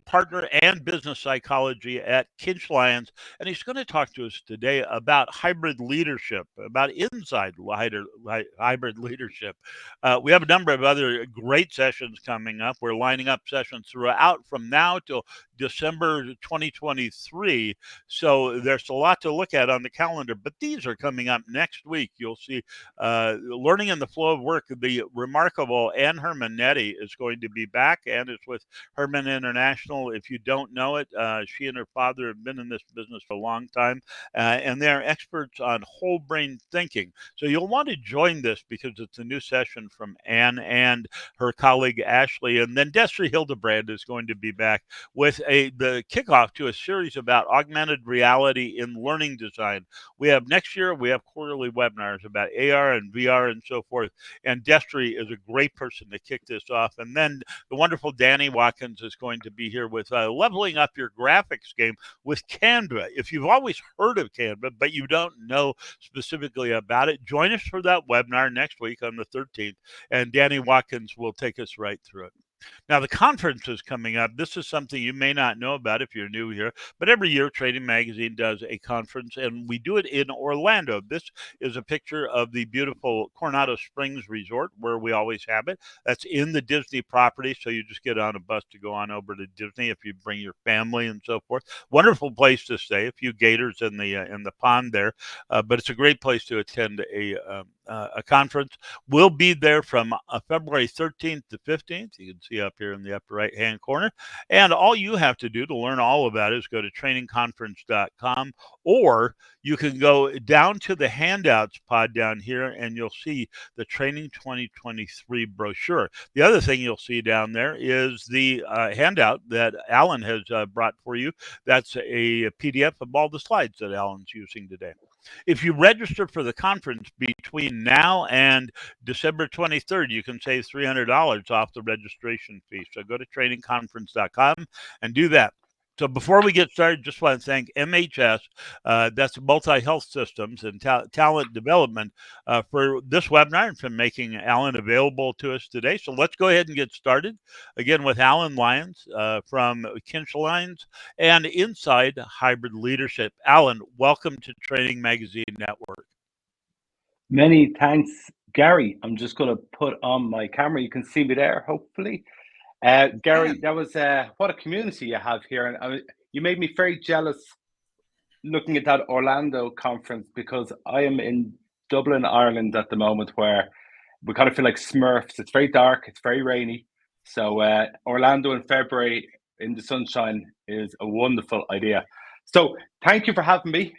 partner and business psychology at Lyons, and he's going to talk to us today about hybrid leadership, about hybrid leadership. We have a number of other great sessions coming up. We're lining up sessions throughout from now till December 2023. So there's a lot to look at on the calendar, but these are coming up next week. You'll see Learning in the Flow of Work. The remarkable Ann Herman Nettie is going to be back, and it's with Herman International. If you don't know it, she and her father have been in this business for a long time, and they're experts on whole brain thinking. So you'll want to join this because it's a new session from Ann and her colleague Ashley. And then Destry Hildebrand is going to be back with the kickoff to a series about augmented reality in learning design. Next year, we have quarterly webinars about AR and VR and so forth. And Destry is a great person to kick this off. And then the wonderful Danny Watkins is going to be here with leveling up your graphics game with Canva. If you've always heard of Canva, but you don't know specifically about it, join us for that webinar next week on the 13th, and Danny Watkins will take us right through it. Now, the conference is coming up. This is something you may not know about if you're new here, but every year Trading Magazine does a conference, and we do it in Orlando. This is a picture of the beautiful Coronado Springs Resort, where we always have it. That's in the Disney property, so you just get on a bus to go on over to Disney if you bring your family and so forth. Wonderful place to stay. A few gators in the pond there, but it's a great place to attend a conference. We'll be there from February 13th to 15th. You can see up here in the upper right-hand corner. And all you have to do to learn all about it is go to trainingconference.com, or you can go down to the handouts pod down here, and you'll see the Training 2023 brochure. The other thing you'll see down there is the handout that Alan has brought for you. That's a PDF of all the slides that Alan's using today. If you register for the conference between now and December 23rd, you can save $300 off the registration fee. So go to trainingconference.com and do that. So before we get started, just want to thank MHS, that's Multi-Health Systems and Talent Development, for this webinar and for making Alan available to us today. So let's go ahead and get started, again, with Alan Lyons from Lyons and Inside Hybrid Leadership. Alan, welcome to Training Magazine Network. Many thanks, Gary. I'm just going to put on my camera. You can see me there, hopefully. Gary, that was what a community you have here, and you made me very jealous looking at that Orlando conference, because I am in Dublin, Ireland at the moment, where we kind of feel like Smurfs. It's very dark, it's very rainy, so Orlando in February in the sunshine is a wonderful idea. So thank you for having me.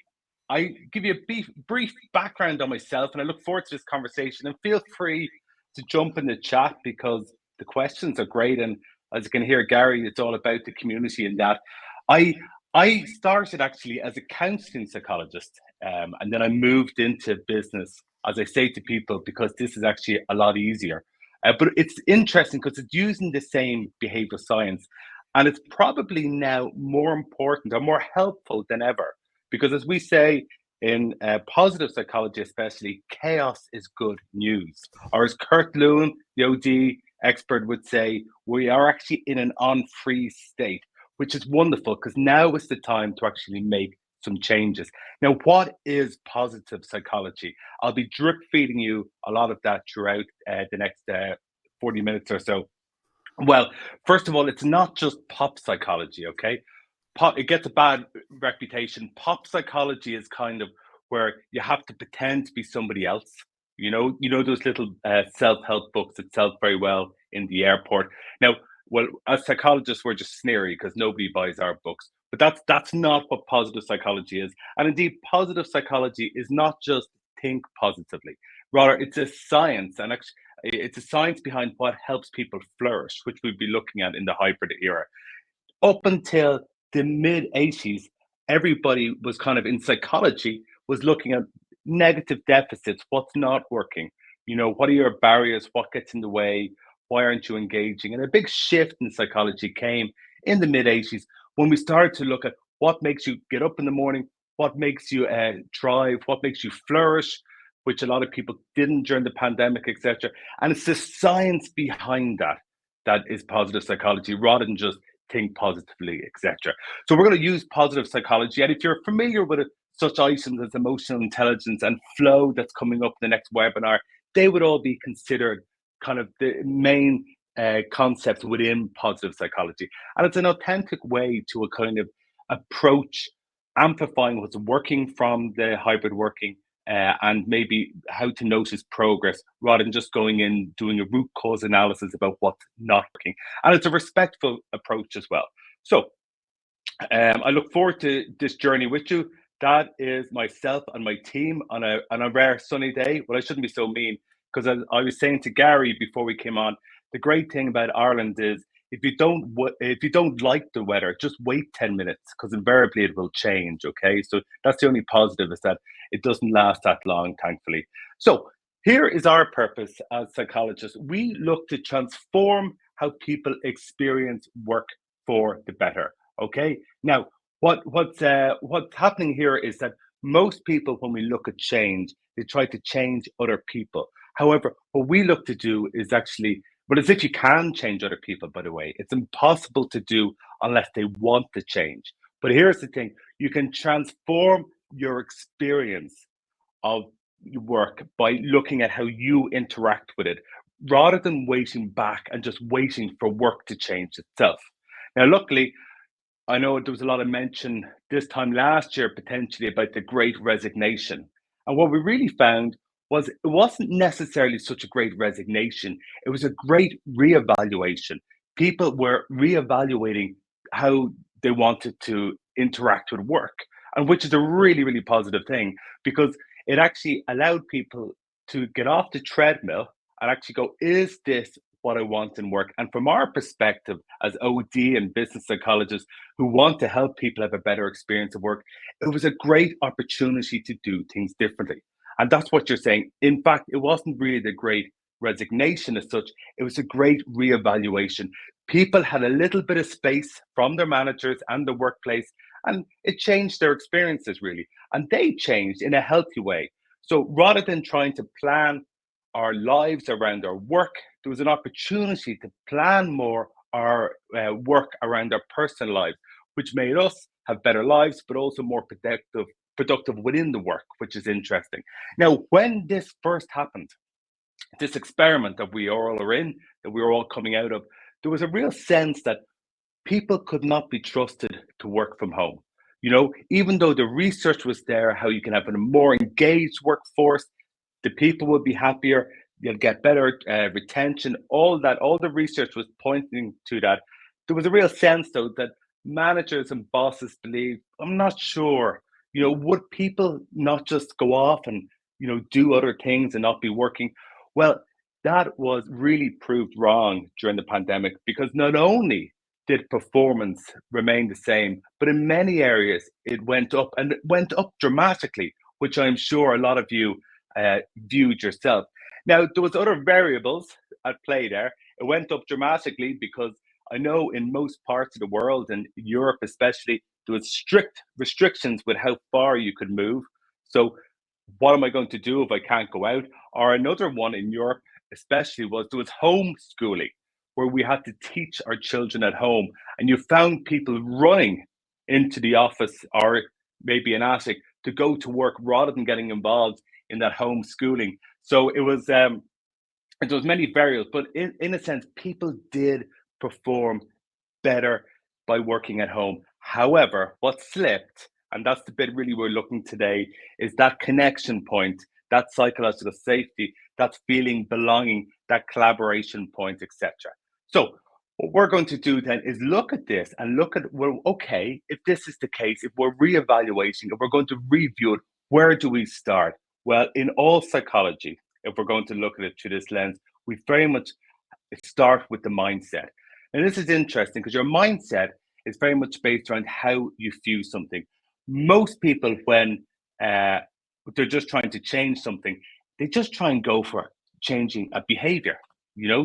I give you a brief background on myself, and I look forward to this conversation, and feel free to jump in the chat because the questions are great. And as you can hear, Gary, it's all about the community and that. I started actually as a counseling psychologist, and then I moved into business, as I say to people, because this is actually a lot easier. But it's interesting because it's using the same behavioral science, and it's probably now more important or more helpful than ever. Because as we say in positive psychology, especially, chaos is good news. Or as Kurt Lewin, the OD expert, would say, we are actually in an on-freeze state, which is wonderful because now is the time to actually make some changes. Now, what is positive psychology? I'll be drip feeding you a lot of that throughout the next 40 minutes or so. Well, first of all, it's not just pop psychology, okay? It gets a bad reputation. Pop psychology is kind of where you have to pretend to be somebody else. You know those little self-help books that sell very well in the airport. Now, well, as psychologists, we're just sneery because nobody buys our books. But that's not what positive psychology is. And indeed, positive psychology is not just think positively. Rather, it's a science, and actually, it's a science behind what helps people flourish, which we'll be looking at in the hybrid era. Up until the mid-80s, everybody was kind of in psychology was looking at negative deficits. What's not working? What are your barriers? What gets in the way? Why aren't you engaging? And a big shift in psychology came in the mid-80s when we started to look at what makes you get up in the morning, what makes you thrive, what makes you flourish, which a lot of people didn't during the pandemic, etc. And it's the science behind that is positive psychology, rather than just think positively, etc. So we're going to use positive psychology. And if you're familiar with it, such items as emotional intelligence and flow that's coming up in the next webinar, they would all be considered kind of the main concepts within positive psychology. And it's an authentic way to a kind of approach amplifying what's working from the hybrid working, and maybe how to notice progress rather than just going in doing a root cause analysis about what's not working. And it's a respectful approach as well. So I look forward to this journey with you. That is myself and my team on a rare sunny day. Well, I shouldn't be so mean, because I was saying to Gary before we came on, the great thing about Ireland is if you don't like the weather, just wait 10 minutes, because invariably it will change. Okay, so that's the only positive, is that it doesn't last that long, thankfully. So here is our purpose as psychologists. We look to transform how people experience work for the better. Okay. Now, what's happening here is that most people, when we look at change, they try to change other people. However, what we look to do is actually, but as if you can change other people, by the way, it's impossible to do unless they want to change. But here's the thing: you can transform your experience of work by looking at how you interact with it, rather than waiting back and just waiting for work to change itself. Now, luckily, I know there was a lot of mention this time last year potentially about the great resignation. And what we really found was it wasn't necessarily such a great resignation, it was a great reevaluation. People were reevaluating how they wanted to interact with work, and which is a really, really positive thing, because it actually allowed people to get off the treadmill and actually go, is this what I want in work? And from our perspective as OD and business psychologists who want to help people have a better experience of work, it was a great opportunity to do things differently. And that's what you're saying. In fact, it wasn't really the great resignation as such, it was a great reevaluation. People had a little bit of space from their managers and the workplace, and it changed their experiences really. And they changed in a healthy way. So rather than trying to plan our lives around our work, there was an opportunity to plan more our work around our personal lives, which made us have better lives, but also more productive within the work, which is interesting. Now, when this first happened, this experiment that we all are in, that we were all coming out of, there was a real sense that people could not be trusted to work from home. Even though the research was there, how you can have a more engaged workforce, the people would be happier, you'll get better retention, all that, all the research was pointing to that. There was a real sense, though, that managers and bosses believe, I'm not sure, would people not just go off and, do other things and not be working? Well, that was really proved wrong during the pandemic, because not only did performance remain the same, but in many areas it went up, and it went up dramatically, which I'm sure a lot of you viewed yourself. Now, there was other variables at play there. It went up dramatically because I know in most parts of the world, and Europe especially, there was strict restrictions with how far you could move. So what am I going to do if I can't go out? Or another one in Europe, especially, was there was homeschooling, where we had to teach our children at home. And you found people running into the office or maybe an attic to go to work rather than getting involved in that homeschooling. So there was many variables, but in a sense, people did perform better by working at home. However, what slipped, and that's the bit really we're looking today, is that connection point, that psychological safety, that feeling belonging, that collaboration point, etc. So what we're going to do then is look at this and look at, well, okay, if this is the case, if we're reevaluating, if we're going to review it, where do we start? Well, in all psychology, if we're going to look at it through this lens, we very much start with the mindset. And this is interesting because your mindset is very much based around how you view something. Most people, when they're just trying to change something, they just try and go for changing a behavior.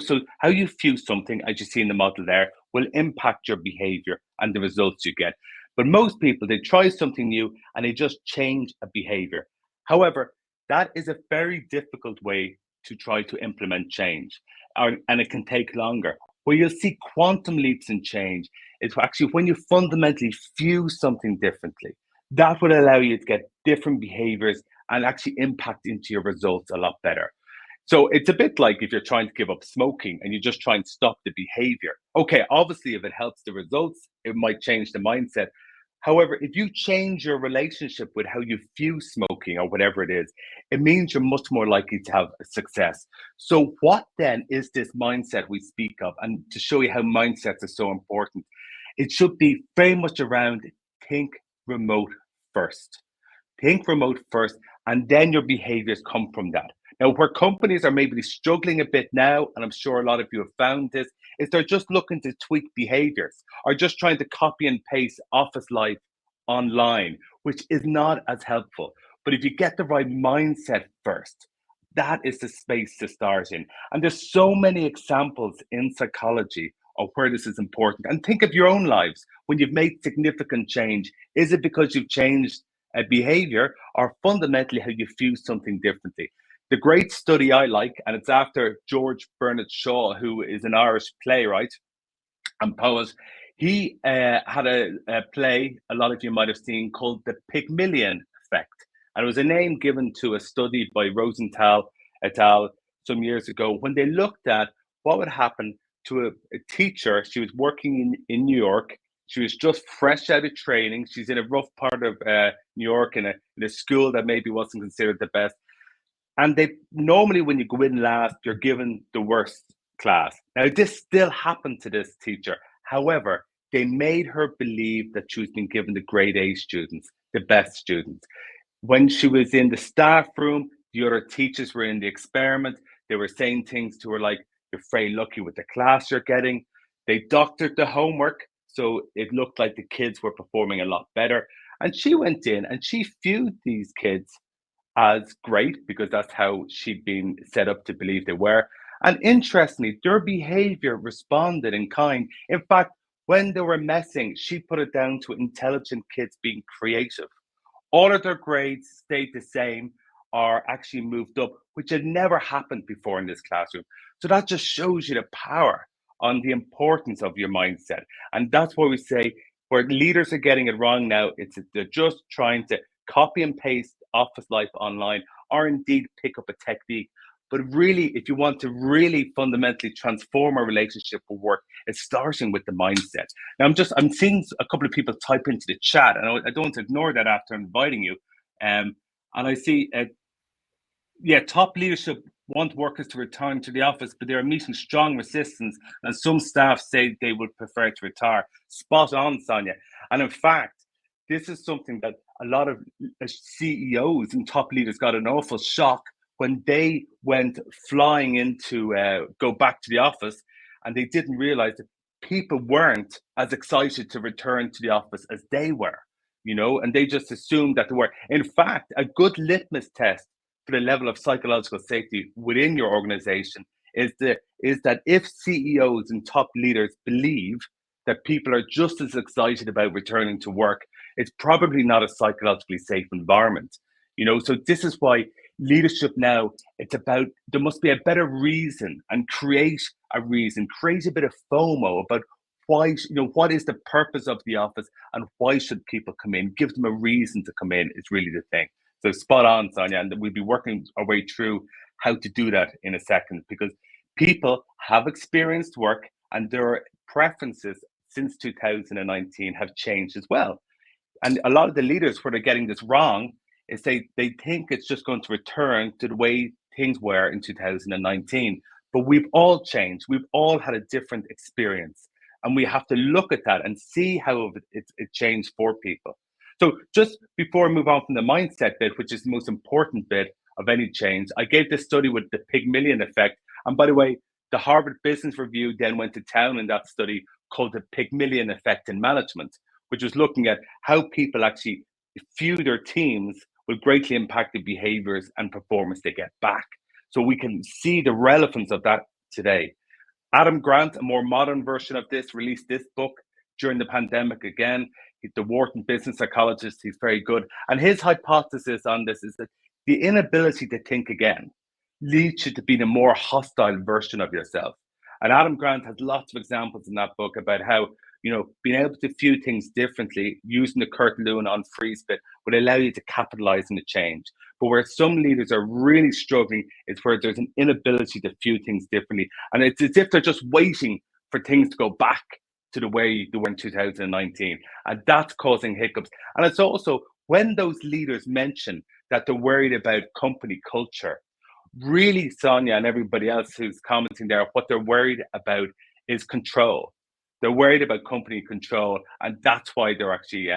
So how you view something, as you see in the model there, will impact your behavior and the results you get. But most people, they try something new and they just change a behavior. However, that is a very difficult way to try to implement change, and it can take longer. Where you'll see quantum leaps in change is actually when you fundamentally fuse something differently. That will allow you to get different behaviors and actually impact into your results a lot better. So it's a bit like if you're trying to give up smoking and you just try and stop the behavior. Okay, obviously, if it helps the results, it might change the mindset. However, if you change your relationship with how you view smoking or whatever it is, it means you're much more likely to have success. So, what then is this mindset we speak of? And to show you how mindsets are so important, it should be very much around think remote first. Think remote first, and then your behaviors come from that. Now, where companies are maybe struggling a bit now, and I'm sure a lot of you have found this, is they're just looking to tweak behaviors or just trying to copy and paste office life online, which is not as helpful. But if you get the right mindset first, that is the space to start in. And there's so many examples in psychology of where this is important. And think of your own lives when you've made significant change. Is it because you've changed a behavior or fundamentally how you view something differently? The great study I like, and it's after George Bernard Shaw, who is an Irish playwright and poet. He had a play a lot of you might have seen called The Pygmalion Effect. And it was a name given to a study by Rosenthal et al. Some years ago when they looked at what would happen to a teacher. She was working in New York. She was just fresh out of training. She's in a rough part of New York in a school that maybe wasn't considered the best. And they normally, when you go in last, you're given the worst class. Now, this still happened to this teacher. However, they made her believe that she was being given the grade A students, the best students. When she was in the staff room, the other teachers were in the experiment. They were saying things to her like, "You're very lucky with the class you're getting." They doctored the homework, so it looked like the kids were performing a lot better. And she went in and she viewed these kids as great because that's how she'd been set up to believe they were. And interestingly, their behavior responded in kind. In fact, when they were messing, she put it down to intelligent kids being creative. All of their grades stayed the same or actually moved up, which had never happened before in this classroom. So that just shows you the power on the importance of your mindset. And that's why we say where leaders are getting it wrong now, it's they're just trying to copy and paste office life online or indeed pick up a technique. But really, if you want to really fundamentally transform a relationship with work, it's starting with the mindset. Now, I'm seeing a couple of people type into the chat, and I don't ignore that after inviting you. And I see, yeah, top leadership want workers to return to the office, but they are meeting strong resistance, and some staff say they would prefer to retire. Spot on, Sonia. And in fact, this is something that a lot of CEOs and top leaders got an awful shock when they went flying into go back to the office, and they didn't realize that people weren't as excited to return to the office as they were, and they just assumed that they were. In fact, a good litmus test for the level of psychological safety within your organization is that if CEOs and top leaders believe that people are just as excited about returning to work, it's probably not a psychologically safe environment. So this is why leadership now, it's about there must be a better reason and create a bit of FOMO about why, what is the purpose of the office and why should people come in? Give them a reason to come in is really the thing. So spot on, Sonia, and we'll be working our way through how to do that in a second because people have experienced work and their preferences since 2019 have changed as well. And a lot of the leaders where they're getting this wrong is they think it's just going to return to the way things were in 2019. But we've all changed. We've all had a different experience. And we have to look at that and see how it changed for people. So just before I move on from the mindset bit, which is the most important bit of any change, I gave this study with the Pygmalion effect. And by the way, the Harvard Business Review then went to town in that study called the Pygmalion effect in management, which was looking at how people actually view their teams will greatly impact the behaviors and performance they get back. So we can see the relevance of that today. Adam Grant, a more modern version of this, released this book during the pandemic again. He's the Wharton business psychologist. He's very good. And his hypothesis on this is that the inability to think again leads you to being a more hostile version of yourself. And Adam Grant has lots of examples in that book about how, being able to view things differently using the Kurt Lewin on free spit would allow you to capitalize on the change. But where some leaders are really struggling is where there's an inability to view things differently. And it's as if they're just waiting for things to go back to the way they were in 2019. And that's causing hiccups. And it's also when those leaders mention that they're worried about company culture, really, Sonia and everybody else who's commenting there, what they're worried about is control. They're worried about company control, and that's why they're actually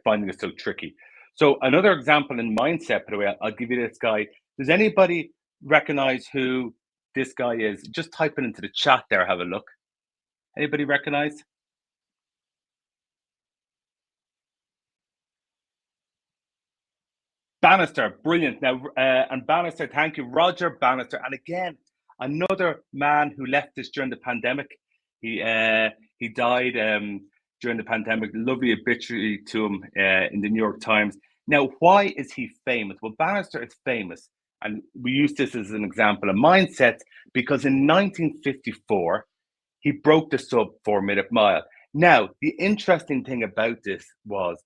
finding it so tricky. So another example in mindset, by the way, I'll give you this guy. Does anybody recognize who this guy is? Just type it into the chat there. Have a look. Anybody recognize? Bannister, brilliant. Now, and Bannister, thank you, Roger Bannister. And again, another man who left us during the pandemic. He died during the pandemic. Lovely obituary to him in the New York Times. Now, why is he famous? Well, Bannister is famous, and we use this as an example of mindset because in 1954 he broke the sub 4 minute mile. Now, the interesting thing about this was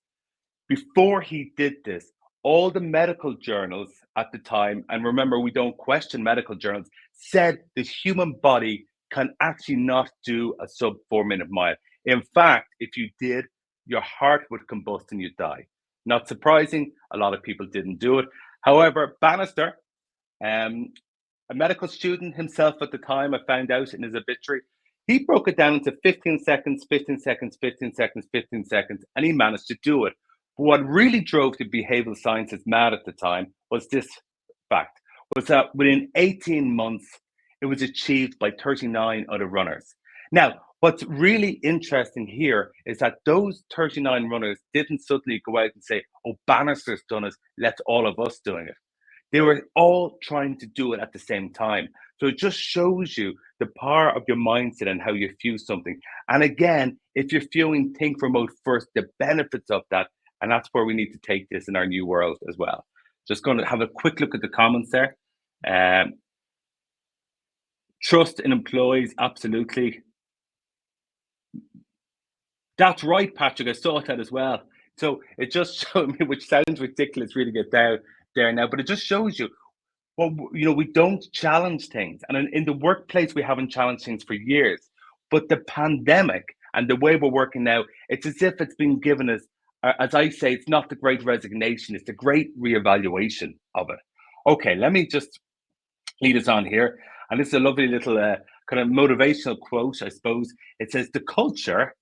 before he did this, all the medical journals at the time, and remember, we don't question medical journals, said the human body can actually not do a sub 4 minute mile. In fact, if you did, your heart would combust and you'd die. Not surprising, a lot of people didn't do it. However, Bannister, a medical student himself at the time, I found out in his obituary, he broke it down into 15 seconds, 15 seconds, 15 seconds, 15 seconds, and he managed to do it. But what really drove the behavioral scientists mad at the time was this fact, was that within 18 months, it was achieved by 39 other runners. Now, what's really interesting here is that those 39 runners didn't suddenly go out and say, oh, Bannister's done it, let's all of us doing it. They were all trying to do it at the same time. So it just shows you the power of your mindset and how you view something. And again, if you're viewing think remote first, the benefits of that, and that's where we need to take this in our new world as well. Just going to have a quick look at the comments there. Trust in employees, absolutely. That's right, Patrick. I saw that as well. So it just showed me, which sounds ridiculous, really get down there now, but it just shows you, well, we don't challenge things. And in the workplace, we haven't challenged things for years. But the pandemic and the way we're working now, it's as if it's been given us, as I say, it's not the great resignation, it's the great reevaluation of it. Okay, let me just lead us on here. And this is a lovely little kind of motivational quote, I suppose. It says, the culture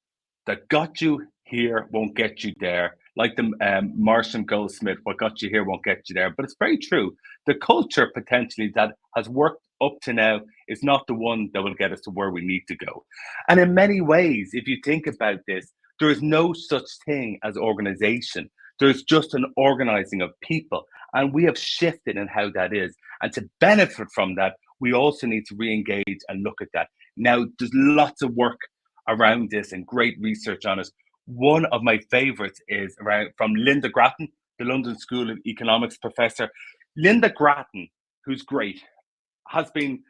that got you here won't get you there. Like the Martian Goldsmith, what got you here won't get you there. But it's very true. The culture potentially that has worked up to now is not the one that will get us to where we need to go. And in many ways, if you think about this, there is no such thing as organization. There's just an organizing of people. And we have shifted in how that is. And to benefit from that, we also need to re-engage and look at that. Now, there's lots of work around this and great research on it. One of my favorites is around from Linda Grattan, the London School of Economics professor. Linda Grattan, who's great, has been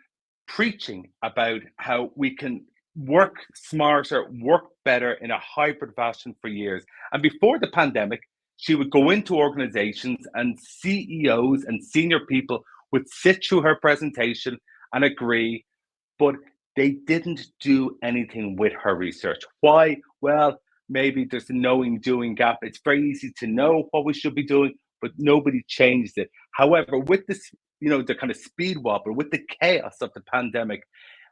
preaching about how we can work smarter, work better in a hybrid fashion for years. And before the pandemic, she would go into organizations and CEOs and senior people would sit through her presentation and agree, but they didn't do anything with her research. Why? Well, maybe there's a knowing doing gap. It's very easy to know what we should be doing, but nobody changed it. However, with this, the kind of speed wobble, with the chaos of the pandemic,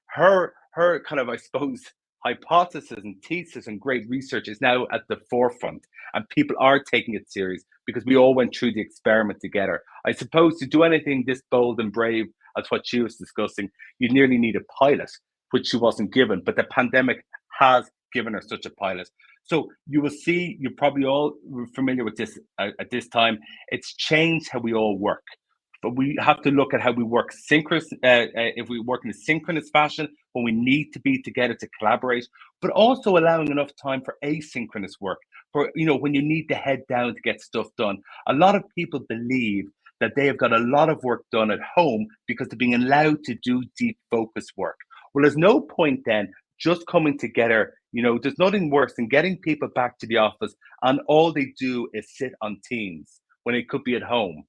her kind of, I suppose, hypothesis and thesis and great research is now at the forefront, and people are taking it serious because we all went through the experiment together. I suppose to do anything this bold and brave as what she was discussing, you nearly need a pilot, which she wasn't given, but the pandemic has given her such a pilot. So you will see, you're probably all familiar with this at this time, it's changed how we all work. But we have to look at how we work synchronous, if we work in a synchronous fashion, when we need to be together to collaborate, but also allowing enough time for asynchronous work, for, when you need to head down to get stuff done. A lot of people believe that they have got a lot of work done at home because they're being allowed to do deep focus work. Well, there's no point then just coming together. There's nothing worse than getting people back to the office and all they do is sit on Teams when they could be at home.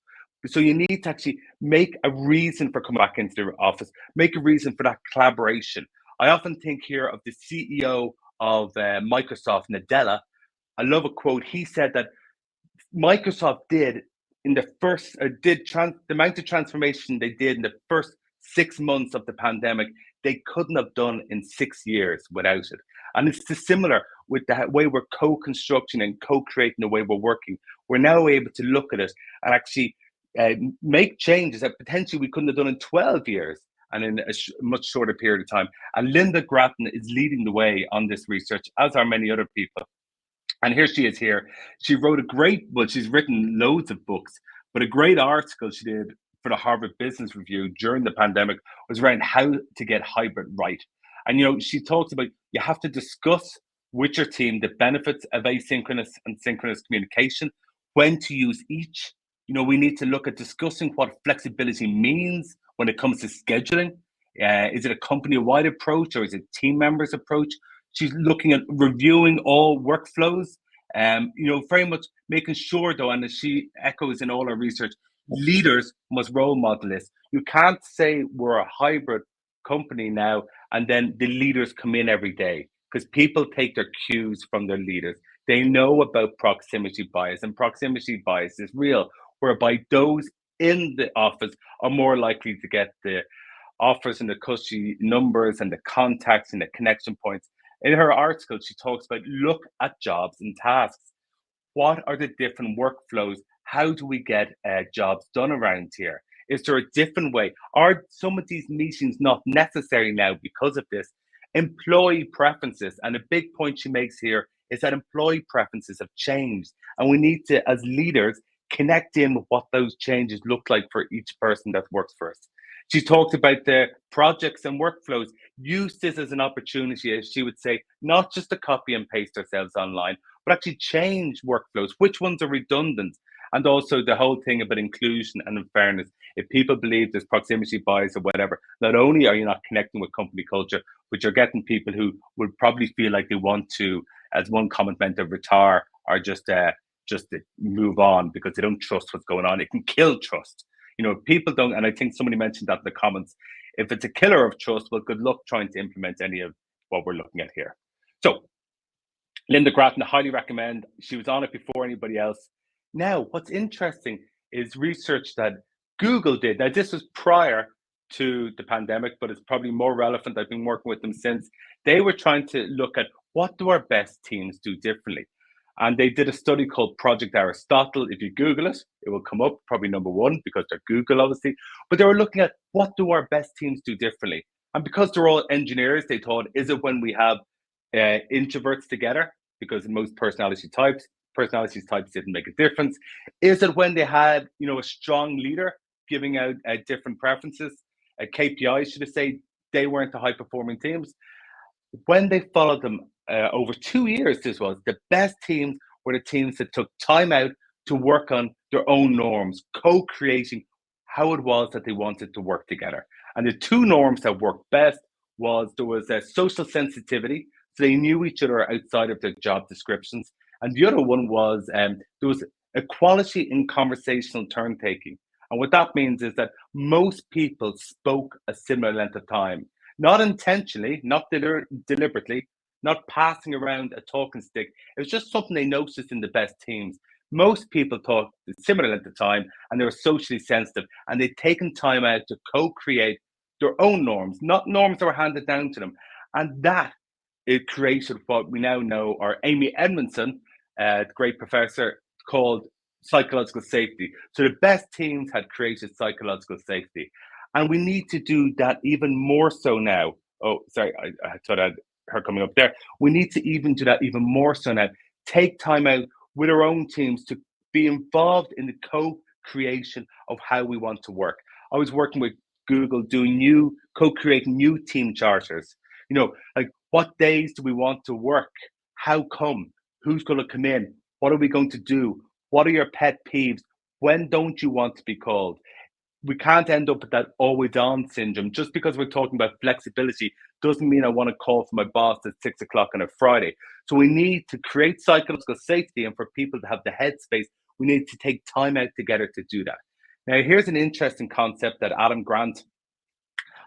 So you need to actually make a reason for coming back into the office, make a reason for that collaboration. I often think here of the CEO of Microsoft, Nadella. I love a quote. He said that Microsoft did in the first the amount of transformation they did in the first 6 months of the pandemic, they couldn't have done in 6 years without it. And it's similar with the way we're co-constructing and co-creating the way we're working. We're now able to look at it and actually make changes that potentially we couldn't have done in 12 years and in a much shorter period of time. And Linda Grattan is leading the way on this research, as are many other people. And here she is here. She wrote she's written loads of books, but a great article she did for the Harvard Business Review during the pandemic was around how to get hybrid right. And, she talks about you have to discuss with your team the benefits of asynchronous and synchronous communication, when to use each. We need to look at discussing what flexibility means when it comes to scheduling. Is it a company-wide approach or is it team members' approach? She's looking at reviewing all workflows, very much making sure, though, and as she echoes in all her research, leaders must role model this. You can't say we're a hybrid company now and then the leaders come in every day, because people take their cues from their leaders. They know about proximity bias, and proximity bias is real, whereby those in the office are more likely to get the offers and the cushy numbers and the contacts and the connection points. In her article, she talks about look at jobs and tasks. What are the different workflows? How do we get jobs done around here? Is there a different way? Are some of these meetings not necessary now because of this? Employee preferences, and a big point she makes here is that employee preferences have changed, and we need to, as leaders, connect in what those changes look like for each person that works for us. She talked about the projects and workflows. Use this as an opportunity, as she would say, not just to copy and paste ourselves online, but actually change workflows. Which ones are redundant? And also the whole thing about inclusion and fairness. If people believe there's proximity bias or whatever, not only are you not connecting with company culture, but you're getting people who would probably feel like they want to, as one comment meant, to retire or just to move on because they don't trust what's going on. It can kill trust. People don't, and I think somebody mentioned that in the comments. If it's a killer of trust, well, good luck trying to implement any of what we're looking at here. So, Linda Grattan, I highly recommend. She was on it before anybody else. Now, what's interesting is research that Google did. Now, this was prior to the pandemic, but it's probably more relevant. I've been working with them since. They were trying to look at what do our best teams do differently. And they did a study called Project Aristotle. If you Google it, it will come up, probably number one, because they're Google, obviously. But they were looking at what do our best teams do differently. And because they're all engineers, they thought, is it when we have introverts together? Because in most personality types didn't make a difference. Is it when they had, a strong leader giving out different preferences, KPIs, should I say? They weren't the high-performing teams. When they followed them over 2 years, this was the best teams were the teams that took time out to work on their own norms, co-creating how it was that they wanted to work together. And the two norms that worked best was there was a social sensitivity, so they knew each other outside of their job descriptions. And the other one was there was equality in conversational turn taking. And what that means is that most people spoke a similar length of time, not intentionally, not deliberately, not passing around a talking stick. It was just something they noticed in the best teams. Most people talked a similar length of time and they were socially sensitive, and they'd taken time out to co-create their own norms, not norms that were handed down to them. And that it created what we now know, or Amy Edmondson, the great professor, called psychological safety. So the best teams had created psychological safety. And we need to do that even more so now. Oh, sorry, I thought I had her coming up there. We need to even do that even more so now. Take time out with our own teams to be involved in the co-creation of how we want to work. I was working with Google doing co-creating new team charters. Like what days do we want to work? How come? Who's going to come in? What are we going to do? What are your pet peeves? When don't you want to be called? We can't end up with that always on syndrome. Just because we're talking about flexibility doesn't mean I want to call for my boss at 6 o'clock on a Friday. So we need to create psychological safety, and for people to have the headspace, we need to take time out together to do that. Now, here's an interesting concept that Adam Grant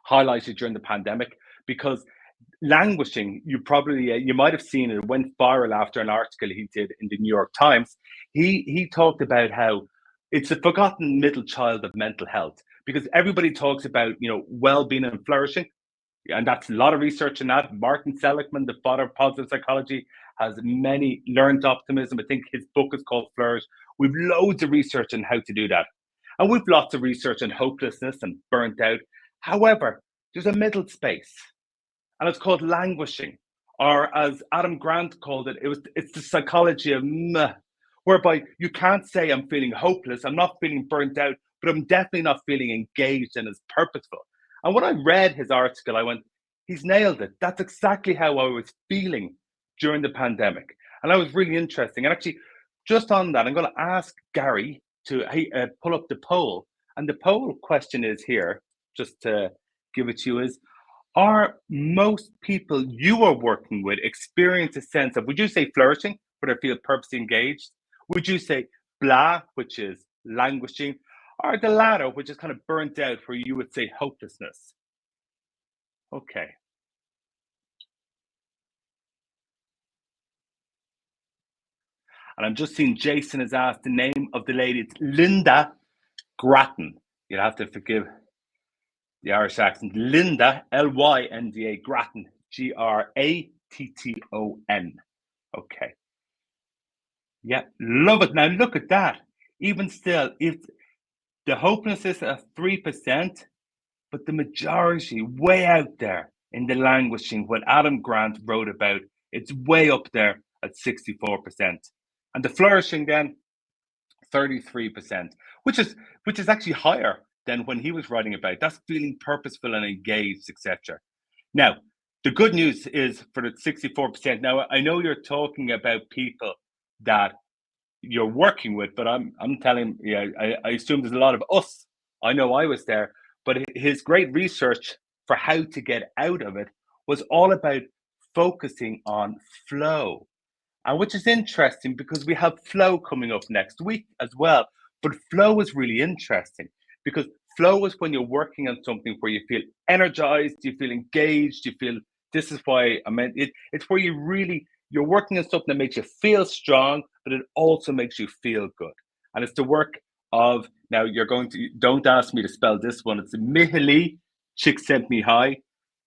highlighted during the pandemic, because languishing, you might have seen it, went viral after an article he did in the New York Times. He talked about how it's a forgotten middle child of mental health, because everybody talks about well-being and flourishing, and that's a lot of research in that. Martin Seligman, the father of positive psychology, has many learned optimism. I think his book is called Flourish. We've loads of research on how to do that, and we've lots of research on hopelessness and burnt out. However, there's a middle space, and it's called languishing, or as Adam Grant called it, it's the psychology of meh, whereby you can't say I'm feeling hopeless, I'm not feeling burnt out, but I'm definitely not feeling engaged and as purposeful. And when I read his article, I went, he's nailed it. That's exactly how I was feeling during the pandemic, and that was really interesting. And actually, just on that, I'm going to ask Gary to pull up the poll, and the poll question is here, just to give it to you, is: are most people you are working with experience a sense of, would you say flourishing, where they feel purposely engaged? Would you say blah, which is languishing? Or the latter, which is kind of burnt out, where you would say hopelessness? Okay. And I'm just seeing Jason has asked the name of the lady. It's Linda Grattan. You'll have to forgive the Irish accent. Linda, Lynda, Grattan, Gratton. Okay. Yeah, love it. Now look at that. Even still, if the hopelessness at 3%, but the majority way out there in the languishing, what Adam Grant wrote about, it's way up there at 64%. And the flourishing then, 33%, which is actually higher than when he was writing about. That's feeling purposeful and engaged, etc. Now, the good news is for the 64%. Now, I know you're talking about people that you're working with, but I'm telling you, I assume there's a lot of us. I know I was there, but his great research for how to get out of it was all about focusing on flow, and which is interesting because we have flow coming up next week as well. But flow is really interesting because flow is when you're working on something where you feel energized, you feel engaged, you feel, this is why I meant it. It's where you're working on something that makes you feel strong, but it also makes you feel good. And it's the work of, now you're going to, don't ask me to spell this one. It's Mihaly Csikszentmihalyi,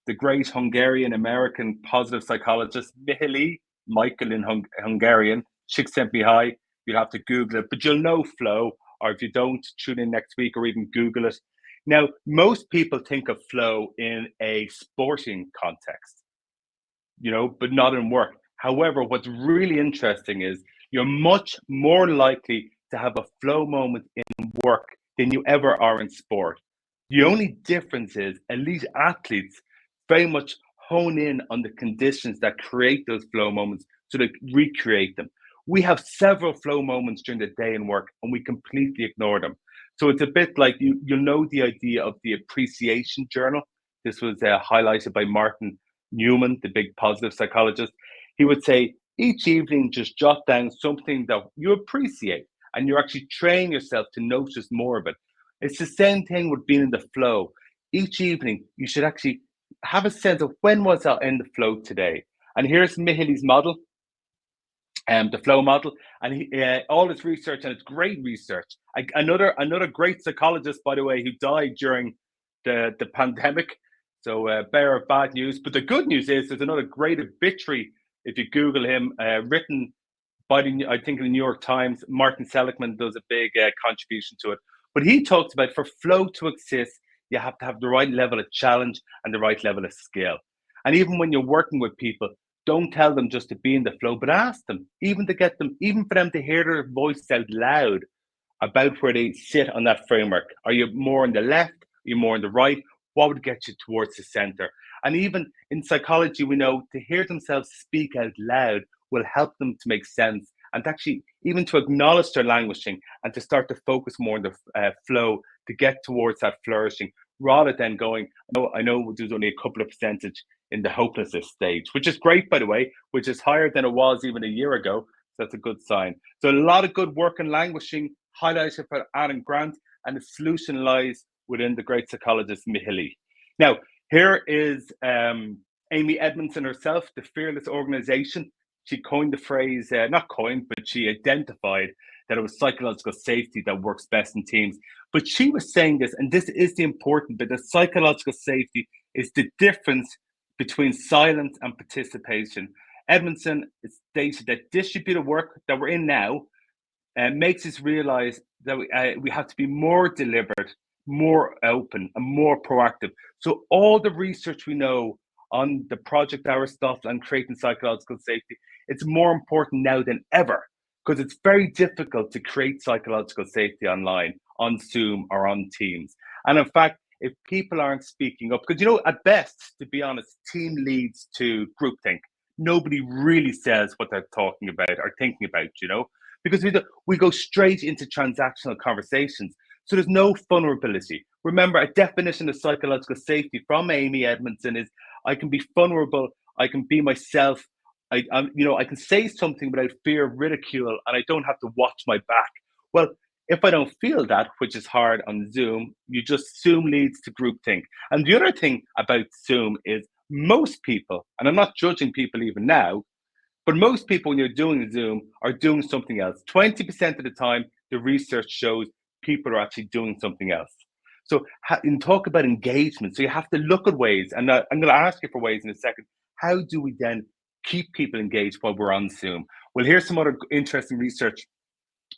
the great Hungarian American positive psychologist. Mihaly, Michael in Hungarian, Csikszentmihalyi. You'll have to Google it, but you'll know flow, or if you don't, tune in next week or even Google it. Now, most people think of flow in a sporting context, but not in work. However, what's really interesting is you're much more likely to have a flow moment in work than you ever are in sport. The only difference is elite athletes very much hone in on the conditions that create those flow moments so they recreate them. We have several flow moments during the day in work and we completely ignore them. So it's a bit like you'll know the idea of the appreciation journal. This was highlighted by Martin Newman, the big positive psychologist. He would say each evening, just jot down something that you appreciate, and you're actually training yourself to notice more of it. It's the same thing with being in the flow. Each evening, you should actually have a sense of, when was I in the flow today? And here's Mihaly's model, the flow model, and all his research, and it's great research. Another great psychologist, by the way, who died during the pandemic. So bearer of bad news. But the good news is there's another great obituary, if you Google him, written by I think in the New York Times. Martin Seligman does a big contribution to it. But he talks about, for flow to exist, you have to have the right level of challenge and the right level of skill. And even when you're working with people, don't tell them just to be in the flow, but ask them, even for them to hear their voice out loud about where they sit on that framework. Are you more on the left? Are you more on the right? What would get you towards the center? And even in psychology, we know to hear themselves speak out loud will help them to make sense and to actually even to acknowledge their languishing and to start to focus more on the flow to get towards that flourishing rather than going, I know there's only a couple of percentage in the hopelessness stage, which is great, by the way, which is higher than it was even a year ago. So that's a good sign. So a lot of good work in languishing highlighted by Adam Grant, and the solution lies within the great psychologist Mihaly. Now, here is Amy Edmondson herself, the fearless organization. She coined the phrase, not coined, but she identified that it was psychological safety that works best in teams. But she was saying this, and this is the important bit, that psychological safety is the difference between silence and participation. Edmondson stated that distributed work that we're in now makes us realize that we have to be more deliberate, more open, and more proactive. So all the research we know on the Project Aristotle and creating psychological safety, it's more important now than ever because it's very difficult to create psychological safety online, on Zoom or on Teams. And in fact, if people aren't speaking up, because at best, to be honest, team leads to groupthink. Nobody really says what they're talking about or thinking about, because we go straight into transactional conversations. So there's no vulnerability. Remember, a definition of psychological safety from Amy Edmondson is I can be vulnerable, I can be myself, I can say something without fear of ridicule, and I don't have to watch my back. Well, if I don't feel that, which is hard on Zoom, Zoom leads to groupthink. And the other thing about Zoom is most people, and I'm not judging people even now, but most people, when you're doing Zoom, are doing something else. 20% of the time, the research shows people are actually doing something else. So, and talk about engagement. So you have to look at ways, and I'm going to ask you for ways in a second. How do we then keep people engaged while we're on Zoom? Well, here's some other interesting research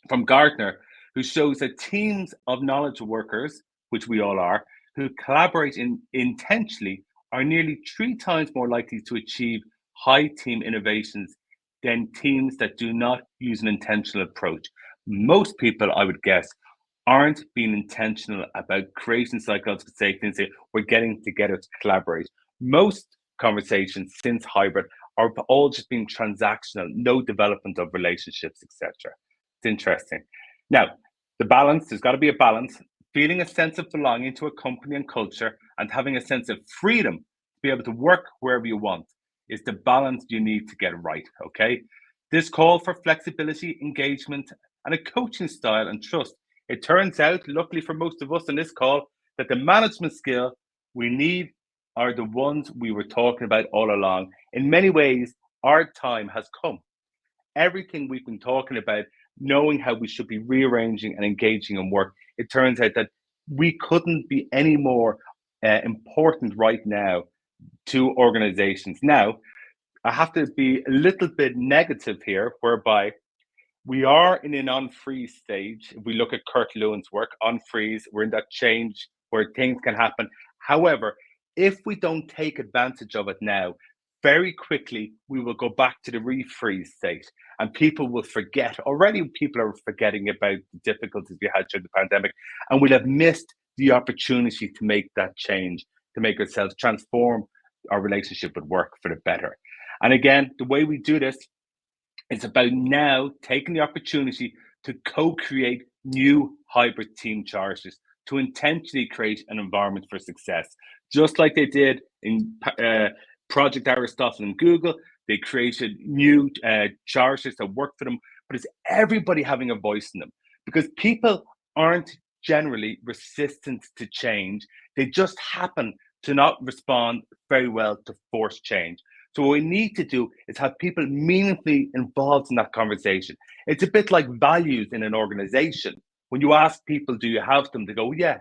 from Gartner, who shows that teams of knowledge workers, which we all are, who collaborate intentionally are nearly 3 times more likely to achieve high team innovations than teams that do not use an intentional approach. Most people, I would guess, aren't being intentional about creating psychological safety and say, we're getting together to collaborate. Most conversations since hybrid are all just being transactional, no development of relationships, etc. It's interesting. Now, the balance, there's got to be a balance. Feeling a sense of belonging to a company and culture and having a sense of freedom to be able to work wherever you want is the balance you need to get right, okay? This call for flexibility, engagement, and a coaching style and trust. It turns out, luckily for most of us on this call, that the management skill we need are the ones we were talking about all along. In many ways, our time has come. Everything we've been talking about, knowing how we should be rearranging and engaging in work, it turns out that we couldn't be any more important right now to organizations. Now, I have to be a little bit negative here, whereby we are in an unfreeze stage. If we look at Kurt Lewin's work, unfreeze, we're in that change where things can happen. However, if we don't take advantage of it now, very quickly we will go back to the refreeze state and people will forget. Already people are forgetting about the difficulties we had during the pandemic, and we'll have missed the opportunity to make that change, to make ourselves transform our relationship with work for the better. And again, the way we do this, it's about now taking the opportunity to co-create new hybrid team charters to intentionally create an environment for success. Just like they did in Project Aristotle and Google, they created new charters that work for them, but it's everybody having a voice in them, because people aren't generally resistant to change. They just happen to not respond very well to forced change. So what we need to do is have people meaningfully involved in that conversation. It's a bit like values in an organization. When you ask people, do you have them? They go, yeah.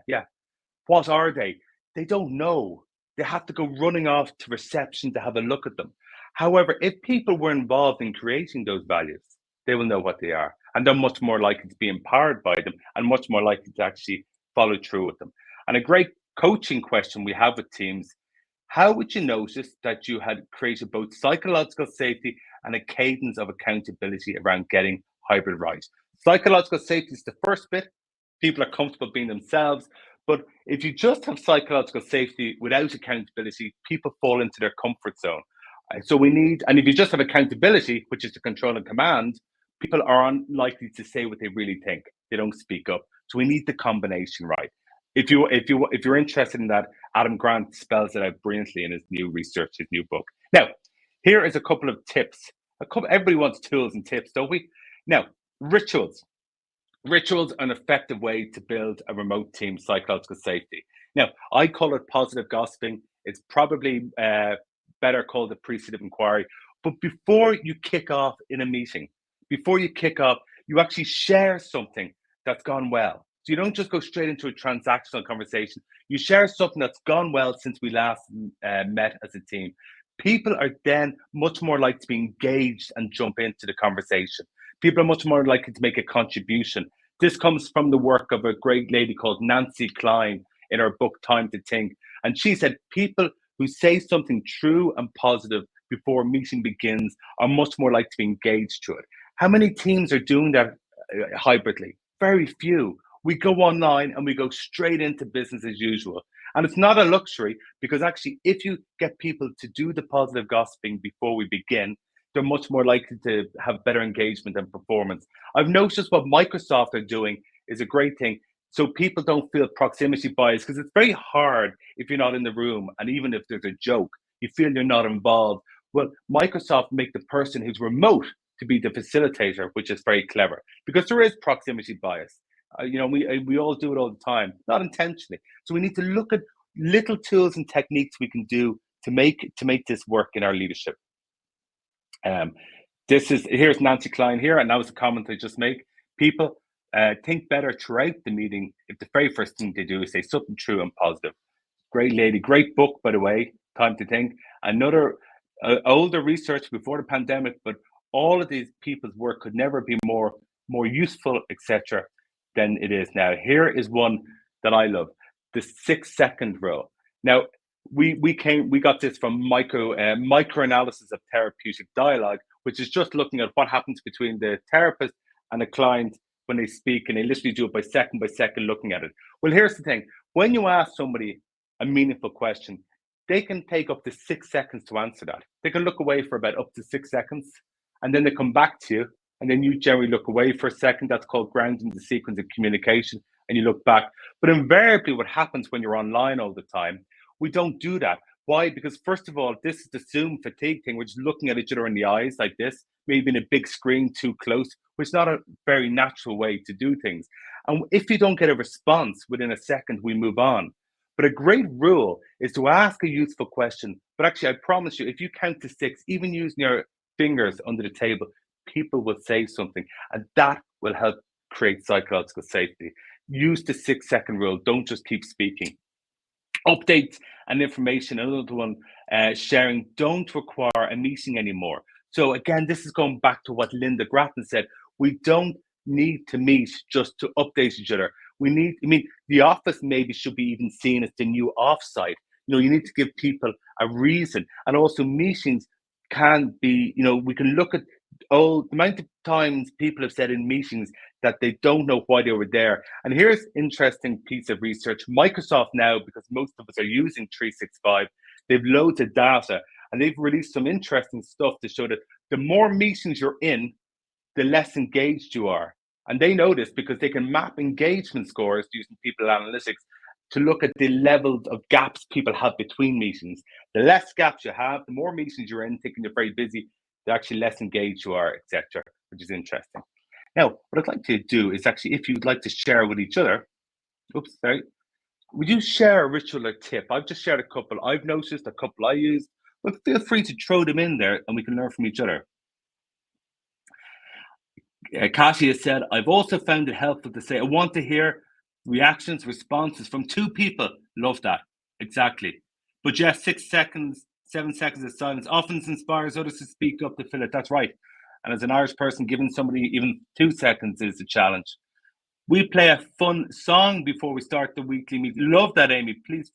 What are they? They don't know. They have to go running off to reception to have a look at them. However, if people were involved in creating those values, they will know what they are. And they're much more likely to be empowered by them and much more likely to actually follow through with them. And a great coaching question we have with teams: how would you notice that you had created both psychological safety and a cadence of accountability around getting hybrid right? Psychological safety is the first bit. People are comfortable being themselves. But if you just have psychological safety without accountability, people fall into their comfort zone. So we need, and if you just have accountability, which is the control and command, People are unlikely to say what they really think. They don't speak up. So we need the combination right. If you're interested in that, Adam Grant spells it out brilliantly in his new research, his new book. Now, here is a couple of tips. Everybody wants tools and tips, don't we? Now, rituals. Rituals are an effective way to build a remote team psychological safety. Now, I call it positive gossiping. It's probably better called a precedent inquiry. But before you kick off in a meeting, before you kick off, you actually share something that's gone well. So you don't just go straight into a transactional conversation. You share something that's gone well since we last met as a team. People are then much more likely to be engaged and jump into the conversation. People are much more likely to make a contribution. This comes from the work of a great lady called Nancy Klein in her book, Time to Think. And she said, people who say something true and positive before a meeting begins are much more likely to be engaged to it. How many teams are doing that hybridly? Very few. We go online and we go straight into business as usual. And it's not a luxury, because actually, if you get people to do the positive gossiping before we begin, they're much more likely to have better engagement and performance. I've noticed what Microsoft are doing is a great thing. So people don't feel proximity bias, because it's very hard if you're not in the room. And even if there's a joke, you feel you're not involved. Well, Microsoft make the person who's remote to be the facilitator, which is very clever, because there is proximity bias. We all do it all the time, not intentionally. So we need to look at little tools and techniques we can do to make this work in our leadership. Here's Nancy Klein here, and that was a comment I just made. People think better throughout the meeting if the very first thing they do is say something true and positive. Great lady, great book, by the way, Time to Think. Another older research before the pandemic, but all of these people's work could never be more useful, etc., than it is now. Here is one that I love: the 6-second rule. Now, we got this from microanalysis of therapeutic dialogue, which is just looking at what happens between the therapist and the client when they speak, and they literally do it by second looking at it. Well, here's the thing: when you ask somebody a meaningful question, they can take up to 6 seconds to answer that. They can look away for about up to 6 seconds, and then they come back to you, and then you generally look away for a second. That's called grounding the sequence of communication, and you look back. But invariably, what happens when you're online all the time, we don't do that. Why? Because first of all, this is the Zoom fatigue thing. We're just looking at each other in the eyes like this, maybe in a big screen too close, which is not a very natural way to do things. And if you don't get a response within a second, we move on. But a great rule is to ask a useful question. But actually, I promise you, if you count to 6, even using your fingers under the table, people will say something, and that will help create psychological safety. Use the 6-second rule. Don't just keep speaking. Updates and information, another one, sharing don't require a meeting anymore. So again, this is going back to what Linda Grattan said. We don't need to meet just to update each other. The office maybe should be even seen as the new offsite. You need to give people a reason. And also meetings can be, we can look at the amount of times people have said in meetings that they don't know why they were there. And here's an interesting piece of research. Microsoft now, because most of us are using 365, they've loads of data, and they've released some interesting stuff to show that the more meetings you're in, the less engaged you are. And they know this because they can map engagement scores using people analytics to look at the levels of gaps people have between meetings. The less gaps you have, the more meetings you're in, thinking you're very busy, the actually less engaged you are, etc., which is interesting. Now, what I'd like to do is actually, if you'd like to share with each other, would you share a ritual or tip? I've just shared a couple. I've noticed a couple I use, but feel free to throw them in there and we can learn from each other. Kasia said, I've also found it helpful to say, I want to hear reactions, responses from 2 people. Love that. Exactly. But yes, 6 seconds, 7 seconds of silence often inspires others to speak up to fill it. That's right. And as an Irish person, giving somebody even 2 seconds is a challenge. We play a fun song before we start the weekly meeting. Love that, Amy. Please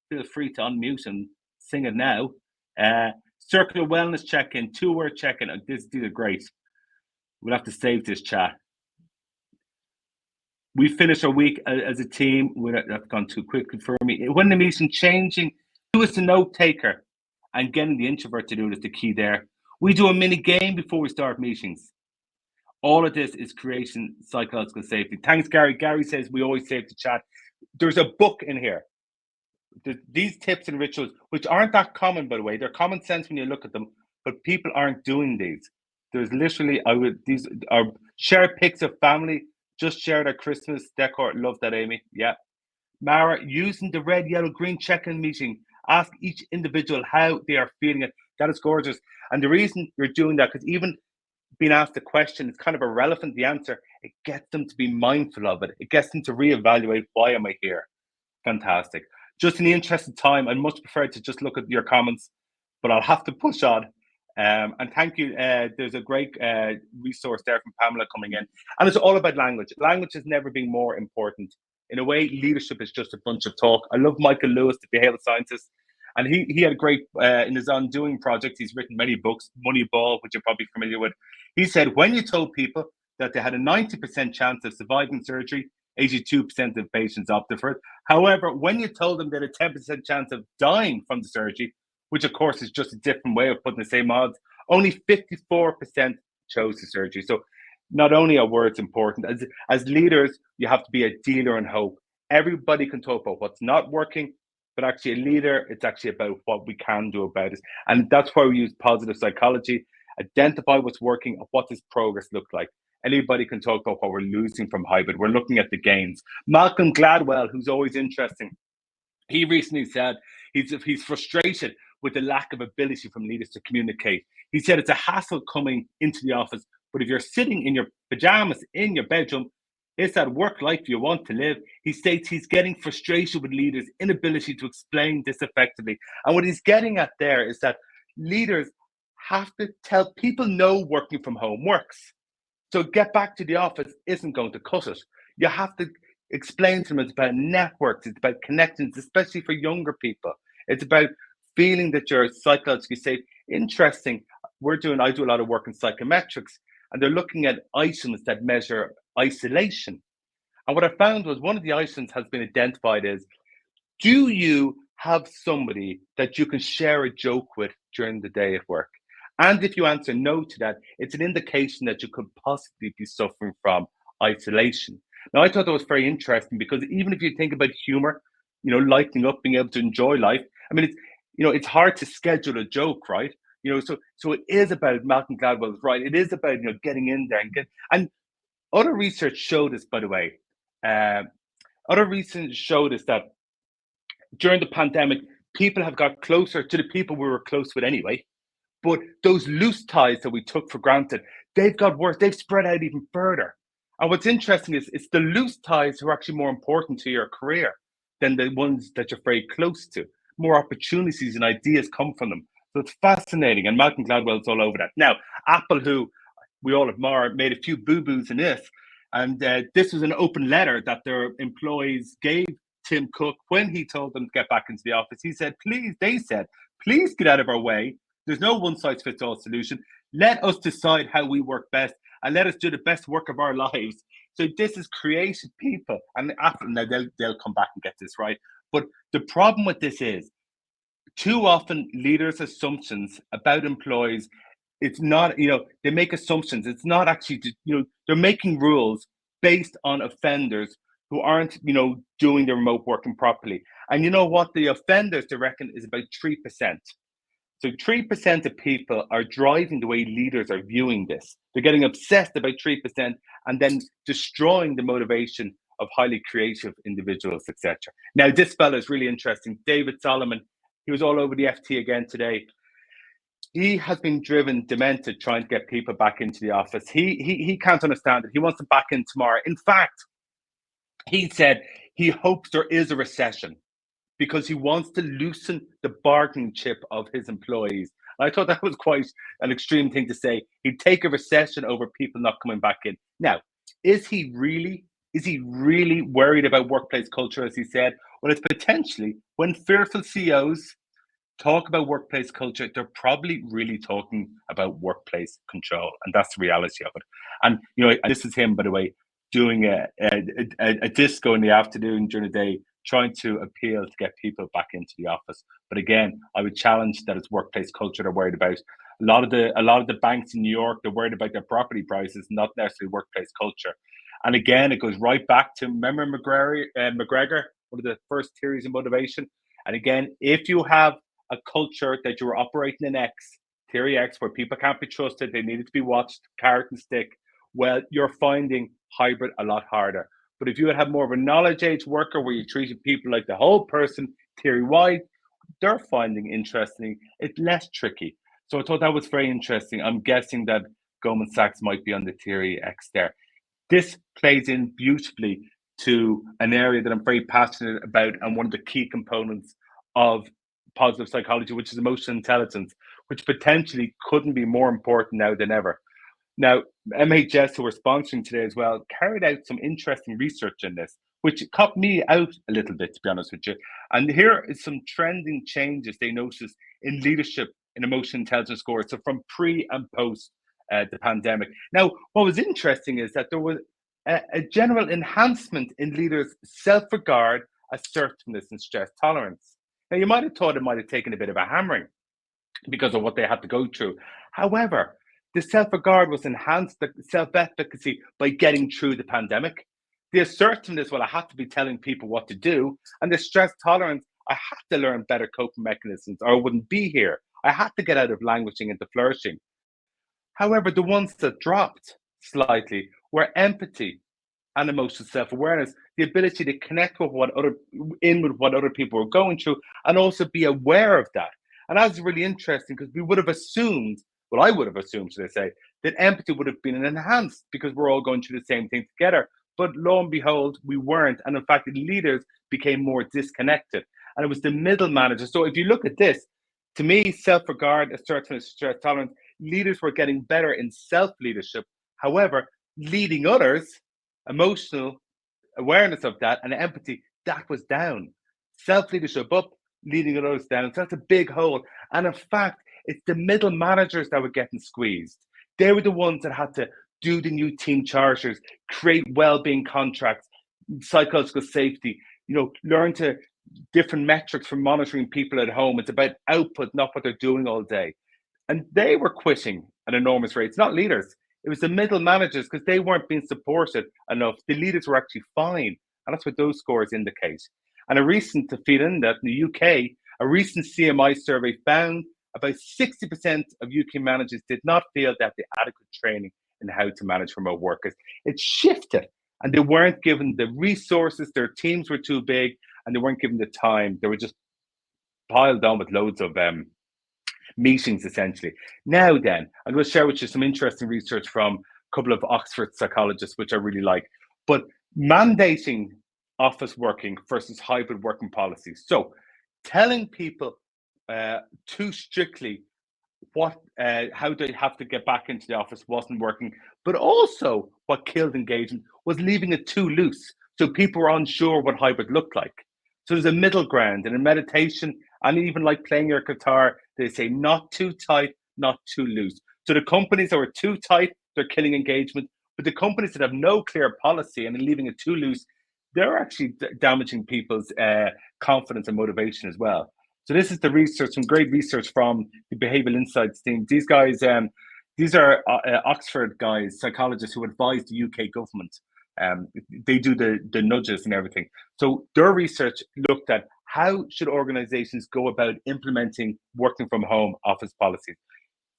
feel free to unmute and sing it now. Circular wellness check-in, 2-word check-in. These are great. We'll have to save this chat. We finish our week as a team. That's gone too quickly for me. When the meeting changing, who is the note taker? And getting the introvert to do it is the key there. We do a mini game before we start meetings. All of this is creating psychological safety. Thanks, Gary. Gary says we always save the chat. There's a book in here. These tips and rituals, which aren't that common, by the way, they're common sense when you look at them, but people aren't doing these. There's literally, these are share pics of family, just share their Christmas decor. Love that, Amy. Yeah. Mara, using the red, yellow, green check-in meeting, ask each individual how they are feeling it. That is gorgeous. And the reason you're doing that, because even being asked a question, it's kind of irrelevant, the answer, it gets them to be mindful of it. It gets them to reevaluate, why am I here? Fantastic. Just in the interest of time, I'd much prefer to just look at your comments, but I'll have to push on. And thank you. There's a great resource there from Pamela coming in. And it's all about language. Language has never been more important. In a way, leadership is just a bunch of talk. I love Michael Lewis, the behavioral scientist. And he had a great, in his Undoing project, he's written many books, Moneyball, which you're probably familiar with. He said, when you told people that they had a 90% chance of surviving surgery, 82% of patients opted for it. However, when you told them that a 10% chance of dying from the surgery, which of course is just a different way of putting the same odds, only 54% chose the surgery. So not only are words important, as leaders, you have to be a dealer in hope. Everybody can talk about what's not working, but actually a leader, it's actually about what we can do about it. And that's why we use positive psychology, identify what's working, and what does progress look like. Anybody can talk about what we're losing from hybrid. We're looking at the gains. Malcolm Gladwell, who's always interesting, he recently said he's frustrated with the lack of ability from leaders to communicate. He said it's a hassle coming into the office, but if you're sitting in your pajamas in your bedroom, it's that work life you want to live. He states he's getting frustrated with leaders' inability to explain this effectively. And what he's getting at there is that leaders have to tell people no, working from home works. So get back to the office isn't going to cut it. You have to explain to them it's about networks, it's about connections, especially for younger people. It's about feeling that you're psychologically safe. Interesting. I do a lot of work in psychometrics, and they're looking at items that measure isolation. And what I found was one of the items has been identified as, do you have somebody that you can share a joke with during the day at work? And if you answer no to that, it's an indication that you could possibly be suffering from isolation. Now, I thought that was very interesting because even if you think about humor, lightening up, being able to enjoy life, I mean, it's hard to schedule a joke, right? So it is about, Malcolm Gladwell's right. It is about, getting in there and other research showed us, by the way, other research showed us that during the pandemic, people have got closer to the people we were close with anyway. But those loose ties that we took for granted, they've got worse. They've spread out even further. And what's interesting is it's the loose ties who are actually more important to your career than the ones that you're very close to. More opportunities and ideas come from them. So it's fascinating. And Malcolm Gladwell's all over that. Now, Apple, who we all admire, made a few boo-boos in this. And this was an open letter that their employees gave Tim Cook when he told them to get back into the office. They said, please get out of our way. There's no one-size-fits-all solution. Let us decide how we work best and let us do the best work of our lives. So this is creative people. And Apple, now they'll come back and get this right. But the problem with this is too often leaders' assumptions about employees, it's not, they make assumptions. It's not actually, they're making rules based on offenders who aren't, doing the remote working properly. And you know what? The offenders, they reckon, is about 3%. So 3% of people are driving the way leaders are viewing this. They're getting obsessed about 3% and then destroying the motivation of highly creative individuals, etc. Now, this fellow is really interesting. David Solomon, he was all over the FT again today. He has been driven demented trying to get people back into the office. He can't understand it. He wants them back in tomorrow. In fact, he said he hopes there is a recession because he wants to loosen the bargaining chip of his employees. And I thought that was quite an extreme thing to say. He'd take a recession over people not coming back in. Now, is he really worried about workplace culture, as he said? Well, it's potentially, when fearful CEOs talk about workplace culture, they're probably really talking about workplace control. And that's the reality of it. And, this is him, by the way, doing a disco in the afternoon during the day, trying to appeal to get people back into the office. But again, I would challenge that it's workplace culture they're worried about. A lot of the banks in New York, they're worried about their property prices, not necessarily workplace culture. And again, it goes right back to, remember McGregor, one of the first theories of motivation. And again, if you have a culture that you're operating in X, theory X, where people can't be trusted, they needed to be watched, carrot and stick, well, you're finding hybrid a lot harder. But if you would have more of a knowledge age worker where you treated people like the whole person, theory Y, they're finding interesting. It's less tricky. So I thought that was very interesting. I'm guessing that Goldman Sachs might be on the theory X there. This plays in beautifully to an area that I'm very passionate about and one of the key components of positive psychology, which is emotional intelligence, which potentially couldn't be more important now than ever. Now, MHS, who are sponsoring today as well, carried out some interesting research in this, which caught me out a little bit, to be honest with you. And here is some trending changes they noticed in leadership in emotional intelligence scores, so from pre and post the pandemic. Now, what was interesting is that there was a general enhancement in leaders' self regard, assertiveness, and stress tolerance. Now, you might have thought it might have taken a bit of a hammering because of what they had to go through. However, the self regard was enhanced, the self efficacy, by getting through the pandemic. The assertiveness, well, I had to be telling people what to do. And the stress tolerance, I had to learn better coping mechanisms or I wouldn't be here. I had to get out of languishing into flourishing. However, the ones that dropped slightly were empathy and emotional self-awareness, the ability to connect with what other people were going through, and also be aware of that. And that's really interesting because we would have assumed, well, I would have assumed, should I say, that empathy would have been enhanced because we're all going through the same thing together. But lo and behold, we weren't. And in fact, the leaders became more disconnected. And it was the middle managers. So if you look at this, to me, self-regard, assertiveness, stress tolerance, leaders were getting better in self-leadership. However, leading others, emotional awareness of that and empathy, that was down. Self-leadership up, leading others down. So that's a big hole. And in fact, it's the middle managers that were getting squeezed. They were the ones that had to do the new team charters, create well-being contracts, psychological safety, learn to different metrics for monitoring people at home. It's about output, not what they're doing all day. And they were quitting at enormous rates, not leaders. It was the middle managers because they weren't being supported enough. The leaders were actually fine. And that's what those scores indicate. And to feed in that, in the UK, a recent CMI survey found about 60% of UK managers did not feel that the adequate training in how to manage remote workers. It shifted and they weren't given the resources, their teams were too big and they weren't given the time. They were just piled on with loads of meetings, essentially. Now then, I'm going to share with you some interesting research from a couple of Oxford psychologists, which I really like. But mandating office working versus hybrid working policies. So telling people too strictly how they have to get back into the office wasn't working, but also what killed engagement was leaving it too loose. So people were unsure what hybrid looked like. So there's a middle ground, and in meditation, and even like playing your guitar, they say not too tight, not too loose. So the companies that were too tight, they're killing engagement. But the companies that have no clear policy and are leaving it too loose, they're actually damaging people's confidence and motivation as well. So this is the research, some great research from the Behavioral Insights team. These guys, these are Oxford guys, psychologists who advise the UK government. They do the nudges and everything. So their research looked at how should organizations go about implementing working from home office policies.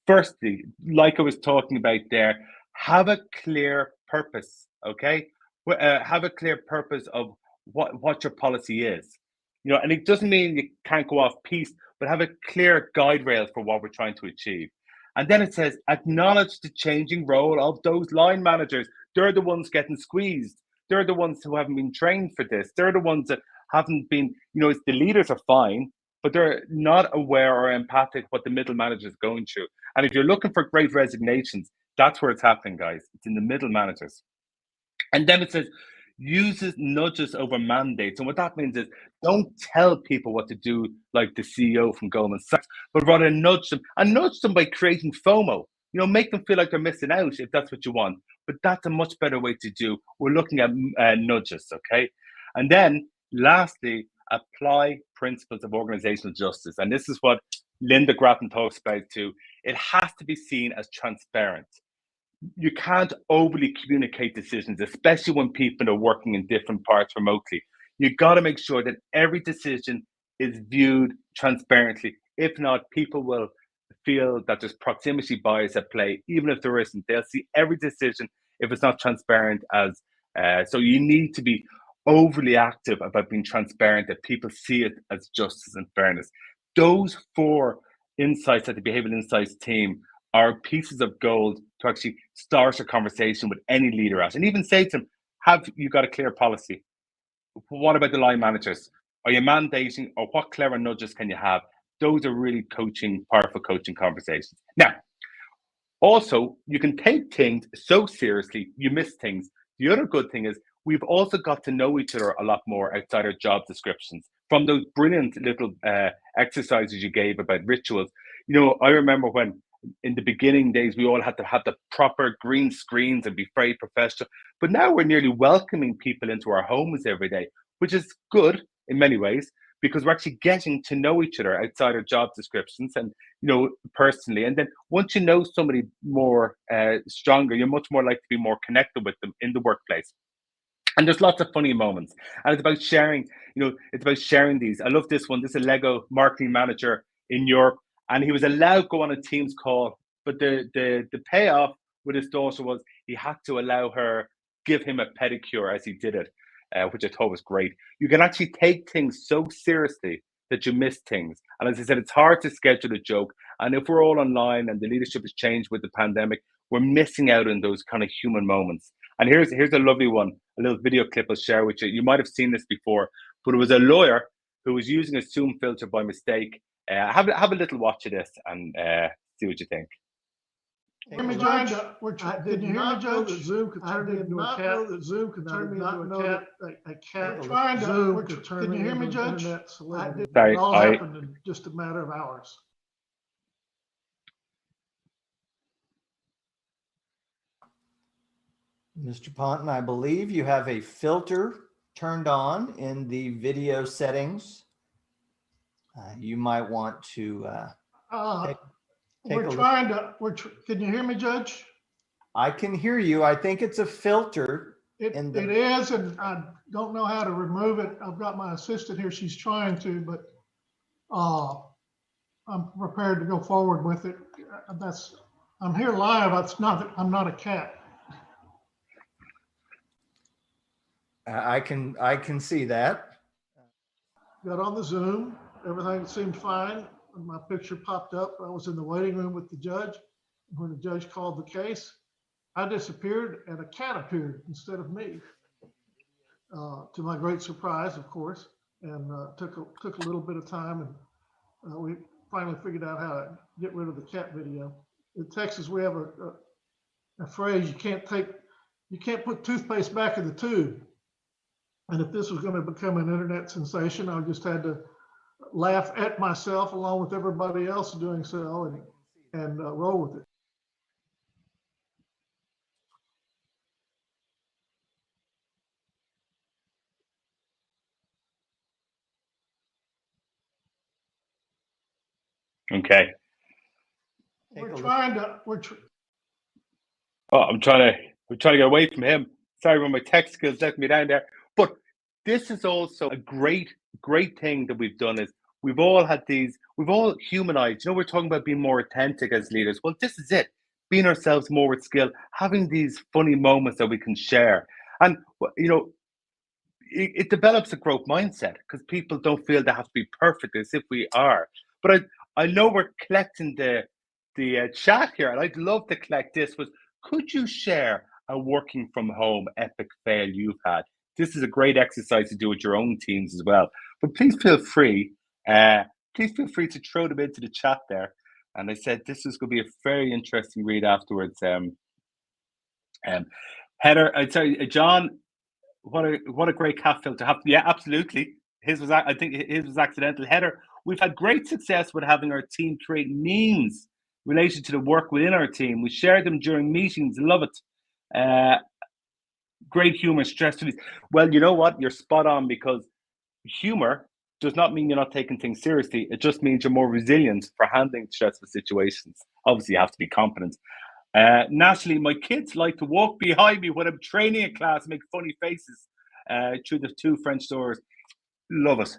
Firstly, like I was talking about there, have a clear purpose, okay? Have a clear purpose of what your policy is. And it doesn't mean you can't go off piste, but have a clear guide rail for what we're trying to achieve. And then it says, acknowledge the changing role of those line managers. They're the ones getting squeezed. They're the ones who haven't been trained for this. They're the ones that haven't been, the leaders are fine, but they're not aware or empathic what the middle manager is going through. And if you're looking for great resignations, that's where it's happening, guys. It's in the middle managers. And then it says, uses nudges over mandates. And what that means is don't tell people what to do like the CEO from Goldman Sachs, but rather nudge them by creating FOMO. Make them feel like they're missing out if that's what you want. But that's a much better way to do. We're looking at nudges, okay? And then lastly, apply principles of organizational justice. And this is what Linda Grattan talks about too, it has to be seen as transparent. You can't overly communicate decisions, especially when people are working in different parts remotely. You got to make sure that every decision is viewed transparently. If not, people will feel that there's proximity bias at play, even if there isn't. They'll see every decision if it's not transparent as. So you need to be overly active about being transparent, that people see it as justice and fairness. Those four insights that the behavioral insights team are pieces of gold to actually start a conversation with any leader at, and even say to them, have you got a clear policy? What about the line managers? Are you mandating, or what clever nudges can you have? Those are really powerful coaching conversations. Now, also, you can take things so seriously, you miss things. The other good thing is we've also got to know each other a lot more outside our job descriptions. From those brilliant little exercises you gave about rituals, I remember when in the beginning days we all had to have the proper green screens and be very professional. But now we're nearly welcoming people into our homes every day, which is good in many ways because we're actually getting to know each other outside our job descriptions and personally. And then once you know somebody more stronger, you're much more likely to be more connected with them in the workplace. And there's lots of funny moments. And it's about sharing, it's about sharing these. I love this one. This is a Lego marketing manager in Europe, and he was allowed to go on a Teams call, but the payoff with his daughter was he had to allow her give him a pedicure as he did it, which I thought was great. You can actually take things so seriously that you miss things. And as I said, it's hard to schedule a joke. And if we're all online and the leadership has changed with the pandemic, we're missing out on those kind of human moments. And here's a lovely one, a little video clip I'll share with you. You might have seen this before, but it was a lawyer who was using a Zoom filter by mistake. Have a little watch of this and see what you think. Hear me, Judge? Did you hear me, Judge? Zoom could turn me into a cat. That Zoom could turn me into a cat. A cat. Zoom could turn me into an internet celebrity. It all happened in just a matter of hours. Mr. Ponton, I believe you have a filter turned on in the video settings. You might want to Can you hear me, Judge? I can hear you. I think it's a filter. It is, and I don't know how to remove it. I've got my assistant here. She's trying to, but I'm prepared to go forward with it. I'm here live. I'm not a cat. I can see that. Got on the Zoom. Everything seemed fine. My picture popped up. I was in the waiting room with the judge. When the judge called the case, I disappeared and a cat appeared instead of me. To my great surprise, of course, and took a little bit of time, and we finally figured out how to get rid of the cat video. In Texas, we have a phrase: you can't put toothpaste back in the tube. And if this was going to become an internet sensation, I just had to laugh at myself along with everybody else doing so and roll with it. Okay. I'm trying to get away from him. Sorry, when my tech skills let me down there. But this is also a great thing that we've done is we've all humanized. We're talking about being more authentic as leaders. Well, this is it. Being ourselves more with skill, having these funny moments that we can share. And, it develops a growth mindset because people don't feel they have to be perfect as if we are. But I know we're collecting the chat here, and I'd love to collect this. Could you share a working from home epic fail you've had? This is a great exercise to do with your own teams as well. But please feel free to throw them into the chat there. And I said this is going to be a very interesting read afterwards. Heather, sorry, John. What a great cat filter. Yeah, absolutely. I think his was accidental. Heather, we've had great success with having our team create memes related to the work within our team. We share them during meetings. Love it. Great humor, stress release. Well, you know what? You're spot on because humor does not mean you're not taking things seriously. It just means you're more resilient for handling stressful situations. Obviously, you have to be competent. Natalie, my kids like to walk behind me when I'm training a class, make funny faces through the 2 French doors. Love it.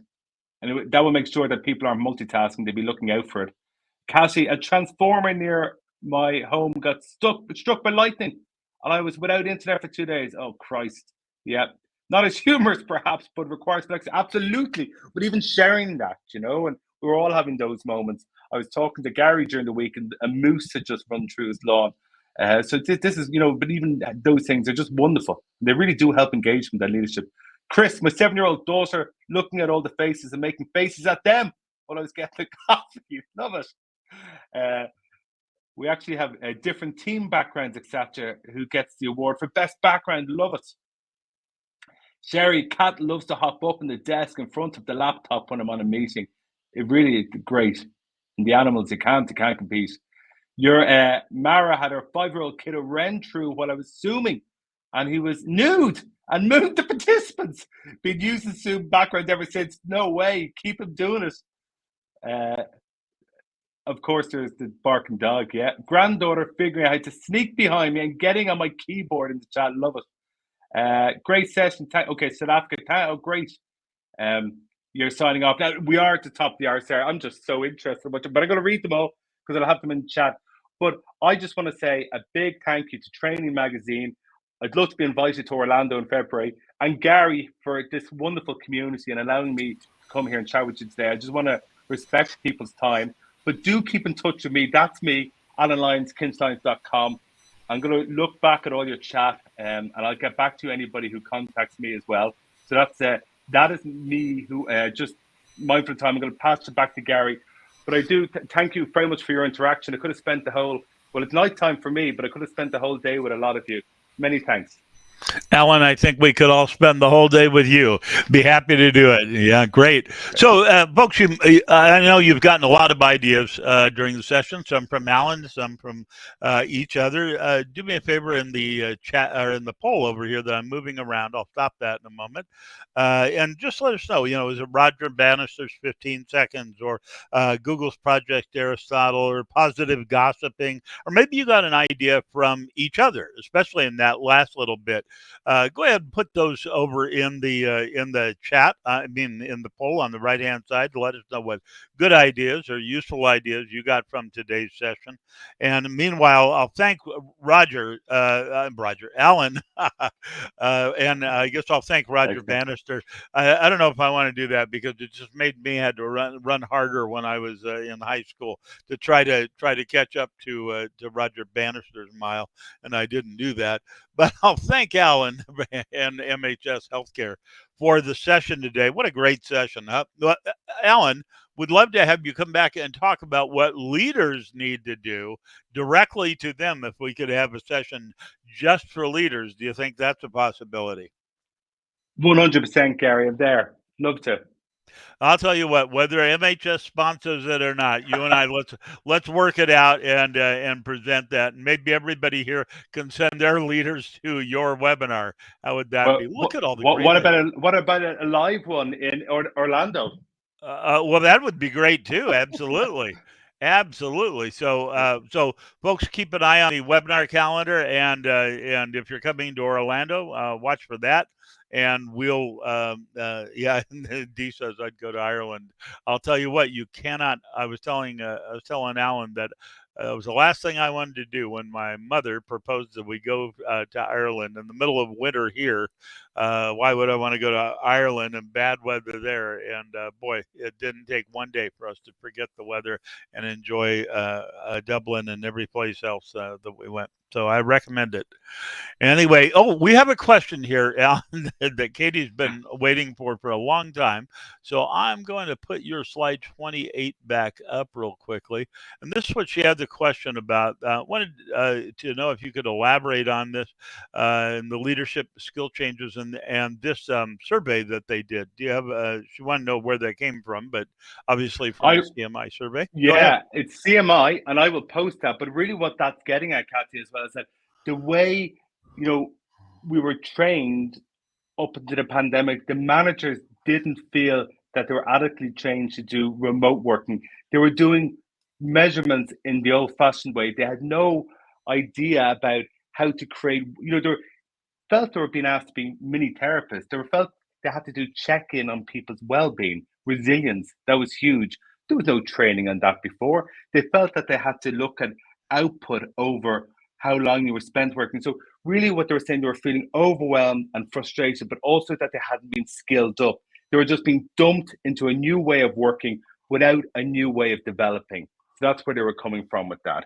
And that will make sure that people aren't multitasking. They'll be looking out for it. Cassie, a transformer near my home got struck by lightning, and I was without internet for 2 days. Oh, Christ. Yeah. Not as humorous, perhaps, but requires flex. Absolutely. But even sharing that, and we were all having those moments. I was talking to Gary during the week, and a moose had just run through his lawn. So this is, but even those things are just wonderful. They really do help engagement and leadership. Chris, my 7-year-old daughter, looking at all the faces and making faces at them while I was getting the coffee. Love it. We actually have different team backgrounds, etc., who gets the award for best background. Love it. Sherry, Kat loves to hop up on the desk in front of the laptop when I'm on a meeting. It really is great. And the animals, they can't compete. Your Mara had her 5-year-old kiddo ran through while I was Zooming, and he was nude and moved the participants. Been using Zoom background ever since. No way. Keep him doing it. Of course, there's the barking dog, yeah. Granddaughter figuring out how to sneak behind me and getting on my keyboard in the chat. Love it. Great session. Okay, South Africa. Oh, great. You're signing off. Now, we are at the top of the hour, Sarah. I'm just so interested about it, but I'm going to read them all because I'll have them in chat. But I just want to say a big thank you to Training Magazine. I'd love to be invited to Orlando in February. And Gary for this wonderful community and allowing me to come here and chat with you today. I just want to respect people's time. But do keep in touch with me. That's me, AlanLyons.com. I'm going to look back at all your chat and I'll get back to anybody who contacts me as well. So that is me who just mindful of time. I'm going to pass it back to Gary. But I do thank you very much for your interaction. I could have spent it's nighttime for me, but I could have spent the whole day with a lot of you. Many thanks. Alan, I think we could all spend the whole day with you. Be happy to do it. Yeah, great. So, folks, I know you've gotten a lot of ideas during the session, some from Alan, some from each other. Do me a favor in the chat or in the poll over here that I'm moving around. I'll stop that in a moment. And just let us know, is it Roger Bannister's 15 seconds or Google's Project Aristotle or positive gossiping, or maybe you got an idea from each other, especially in that last little bit. Go ahead and put those over in the chat. In the poll on the right hand side to let us know what good ideas or useful ideas you got from today's session. And meanwhile, I'll thank Alan, and I guess I'll thank Roger Bannister. I don't know if I want to do that because it just made me had to run harder when I was in high school to try to catch up to Roger Bannister's mile, and I didn't do that. But I'll thank Alan and MHS Healthcare for the session today. What a great session. Alan, would love to have you come back and talk about what leaders need to do directly to them. If we could have a session just for leaders, do you think that's a possibility? 100%, Gary. I'm there. Love to. I'll tell you what, whether MHS sponsors it or not, you and I let's work it out and present that. And maybe everybody here can send their leaders to your webinar. How would that be? Look at all the what about a live one in Orlando? Well, that would be great too. Absolutely. Absolutely. So folks, keep an eye on the webinar calendar, and if you're coming to Orlando, watch for that. And we'll, Dee says I'd go to Ireland. I'll tell you what, you cannot. I was telling Alan that it was the last thing I wanted to do when my mother proposed that we go to Ireland in the middle of winter here. Why would I want to go to Ireland and bad weather there? And boy, it didn't take one day for us to forget the weather and enjoy Dublin and every place else that we went. So I recommend it. Anyway, we have a question here, Alan, that Katie's been waiting for a long time. So I'm going to put your slide 28 back up real quickly. And this is what she had the question about. Wanted to know if you could elaborate on this and the leadership skill changes and this survey that they did. Do you have? She wanted to know where that came from, but obviously from the CMI survey. Yeah, it's CMI, and I will post that. But really, what that's getting at, Kathy, as well, is that the way we were trained up into the pandemic, the managers didn't feel that they were adequately trained to do remote working. They were doing measurements in the old-fashioned way. They had no idea about how to create, they felt they were being asked to be mini therapists. They were felt they had to do check-in on people's well-being, resilience. That was huge. There was no training on that before. They felt that they had to look at output over how long you were spent working. So really what they were saying, they were feeling overwhelmed and frustrated, but also that they hadn't been skilled up. They were just being dumped into a new way of working without a new way of developing. So that's where they were coming from with that.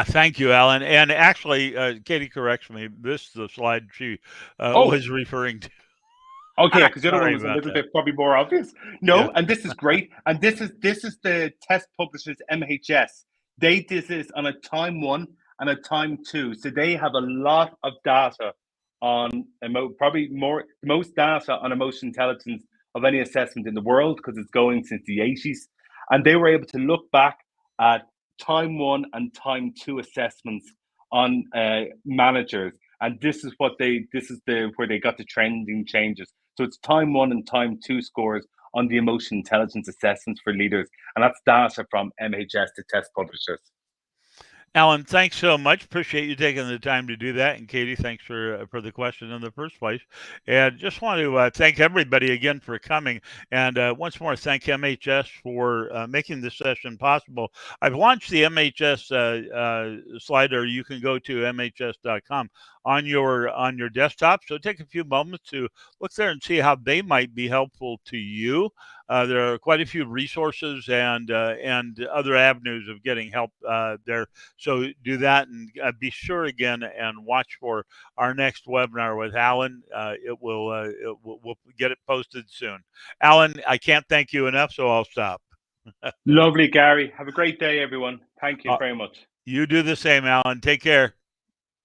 Thank you, Alan. And actually, Katie corrects me. This is the slide she was referring to. Okay, because the other one Sorry was a about little that. bit probably more obvious. Yeah. No, and this is great. And this is the test publishers MHS. They did this on a time 1 and a time 2. So they have a lot of data on probably most data on emotional intelligence of any assessment in the world, because it's going since the 80s. And they were able to look back at time 1 and time 2 assessments on managers. And this is where they got the trending changes. So it's time 1 and time 2 scores on the emotional intelligence assessments for leaders. And that's data from MHS, the test publishers. Alan, thanks so much. Appreciate you taking the time to do that. And Katie, thanks for the question in the first place. And just want to thank everybody again for coming. And once more, thank MHS for making this session possible. I've launched the MHS slider. You can go to mhs.com on your desktop. So take a few moments to look there and see how they might be helpful to you. There are quite a few resources and other avenues of getting help there. So do that, and be sure again and watch for our next webinar with Alan. We'll get it posted soon. Alan, I can't thank you enough, so I'll stop. Lovely, Gary. Have a great day, everyone. Thank you very much. You do the same, Alan. Take care.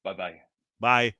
Bye-bye. Bye.